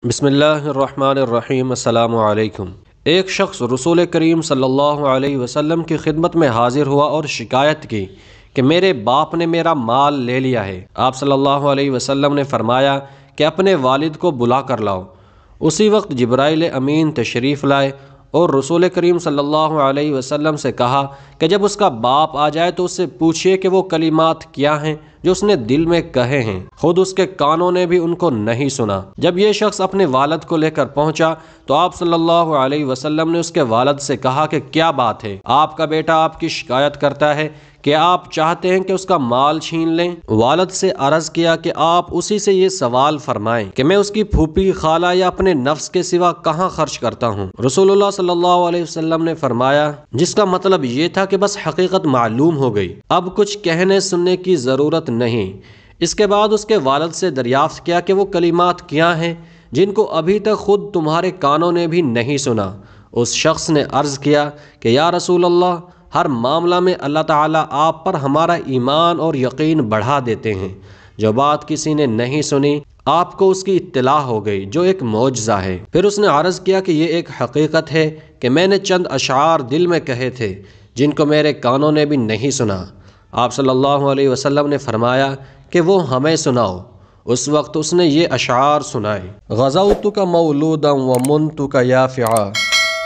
بسم اللہ الرحمن الرحیم۔ السلام علیکم۔ ایک شخص رسول کریم صلی اللہ علیہ وسلم کی خدمت میں حاضر ہوا اور شکایت کی کہ میرے باپ نے میرا مال لے لیا ہے۔ آپ صلی اللہ علیہ وسلم نے فرمایا کہ اپنے والد کو بلا کر لاؤ۔ اسی وقت جبرائیل امین تشریف لائے اور رسول کریم صلی اللہ علیہ وسلم سے کہا کہ جب اس کا باپ آ جائے تو اس سے پوچھئے کہ وہ کلمات کیا ہیں جو اس نے دل میں کہے ہیں، خود اس کے کانوں نے بھی ان کو نہیں سنا۔ جب یہ شخص اپنے والد کو لے کر پہنچا تو آپ صلی اللہ علیہ وسلم نے اس کے والد سے کہا کہ کیا بات ہے؟ آپ کا بیٹا آپ کی شکایت کرتا ہے کہ آپ چاہتے ہیں کہ اس کا مال چھین لیں۔ والد سے عرض کیا کہ آپ اسی سے یہ سوال فرمائیں کہ میں اس کی پھوپھی، خالہ یا اپنے نفس کے سوا کہاں خرچ کرتا ہوں؟ رسول اللہ صلی اللہ علیہ وسلم نے فرمایا، جس کا مطلب یہ تھا کہ بس حقیقت معلوم ہو گئی، اب کچھ کہنے سننے کی ضرورت نہیں۔ اس کے بعد اس کے والد سے دریافت کیا کہ وہ کلمات کیا ہیں جن کو ابھی تک خود تمہارے کانوں نے بھی نہیں سنا۔ اس شخص نے عرض کیا کہ یا رسول اللہ، ہر معاملہ میں اللہ تعالیٰ آپ پر ہمارا ایمان اور یقین بڑھا دیتے ہیں۔ جو بات کسی نے نہیں سنی آپ کو اس کی اطلاع ہو گئی، جو ایک معجزہ ہے۔ پھر اس نے عرض کیا کہ یہ ایک حقیقت ہے کہ میں نے چند اشعار دل میں کہے تھے جن کو میرے کانوں نے بھی نہیں سنا۔ آپ صلی اللہ علیہ وسلم نے فرمایا کہ وہ ہمیں سناؤ۔ اس وقت اس نے یہ اشعار سنائے: غزوتک مولودا ومنتک یافعا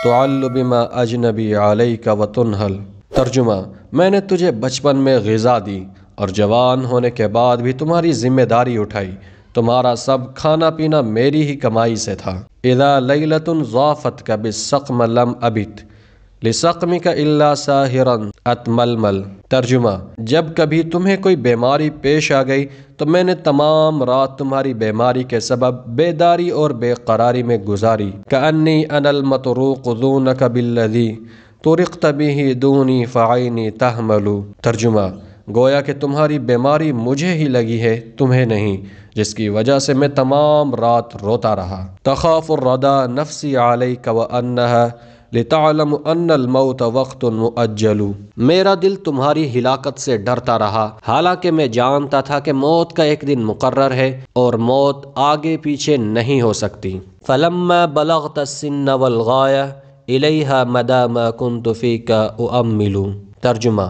تعل بما اجنبی علیک وتنہل۔ ترجمہ: میں نے تجھے بچپن میں غذا دی اور جوان ہونے کے بعد بھی تمہاری ذمہ داری اٹھائی، تمہارا سب کھانا پینا میری ہی کمائی سے تھا۔ اذا لیلۃ ضافتک بالسقم لم ابت لسقمک الا ساہرا اتململ۔ ترجمہ: جب کبھی تمہیں کوئی بیماری پیش آ گئی تو میں نے تمام رات تمہاری بیماری کے سبب بیداری اور بے قراری میں گزاری۔ کأنی انا المطروق دونک بالذی طرقت بہ دونی فعینی تحمل۔ ترجمہ: گویا کہ تمہاری بیماری مجھے ہی لگی ہے، تمہیں نہیں، جس کی وجہ سے میں تمام رات روتا رہا۔ تخاف الردى نفسی علیک وانہا لتعلم ان الموت وقت مؤجل۔ میرا دل تمہاری ہلاکت سے ڈرتا رہا، حالانکہ میں جانتا تھا کہ موت کا ایک دن مقرر ہے اور موت آگے پیچھے نہیں ہو سکتی۔ فلما بلغت السن والغایہ الیہا مدى ما كنت فیک اؤمل۔ ترجمہ: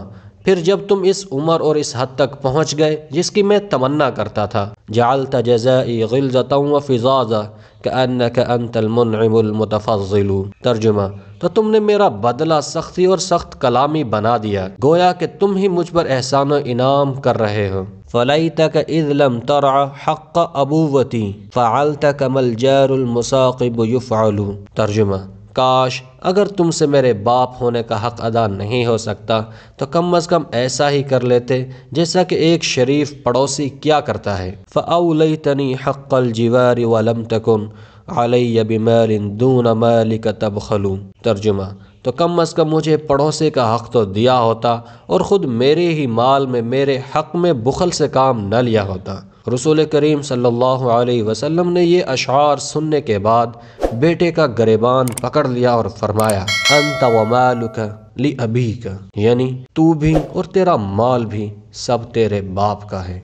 پھر جب تم اس عمر اور اس حد تک پہنچ گئے جس کی میں تمنا کرتا تھا، جعلت جزائی غلظة وفظاظة كأنك انت المنعم المتفضل۔ ترجمہ: تو تم نے میرا بدلہ سختی اور سخت کلامی بنا دیا، گویا کہ تم ہی مجھ پر احسان و انعام کر رہے ہو۔ فلیتک اذ لم ترع حق ابوتی فعلت كما الجار المساقب يفعل۔ ترجمہ: کاش اگر تم سے میرے باپ ہونے کا حق ادا نہیں ہو سکتا تو کم از کم ایسا ہی کر لیتے جیسا کہ ایک شریف پڑوسی کیا کرتا ہے۔ فأولیتنی حق الجوار ولم تکن علی بمال دون مالک تبخل۔ ترجمہ: تو کم از کم مجھے پڑوسی کا حق تو دیا ہوتا اور خود میرے ہی مال میں میرے حق میں بخل سے کام نہ لیا ہوتا۔ رسول کریم صلی اللہ علیہ وسلم نے یہ اشعار سننے کے بعد بیٹے کا گریبان پکڑ لیا اور فرمایا: انت ومالک لابیک، یعنی تو بھی اور تیرا مال بھی سب تیرے باپ کا ہے۔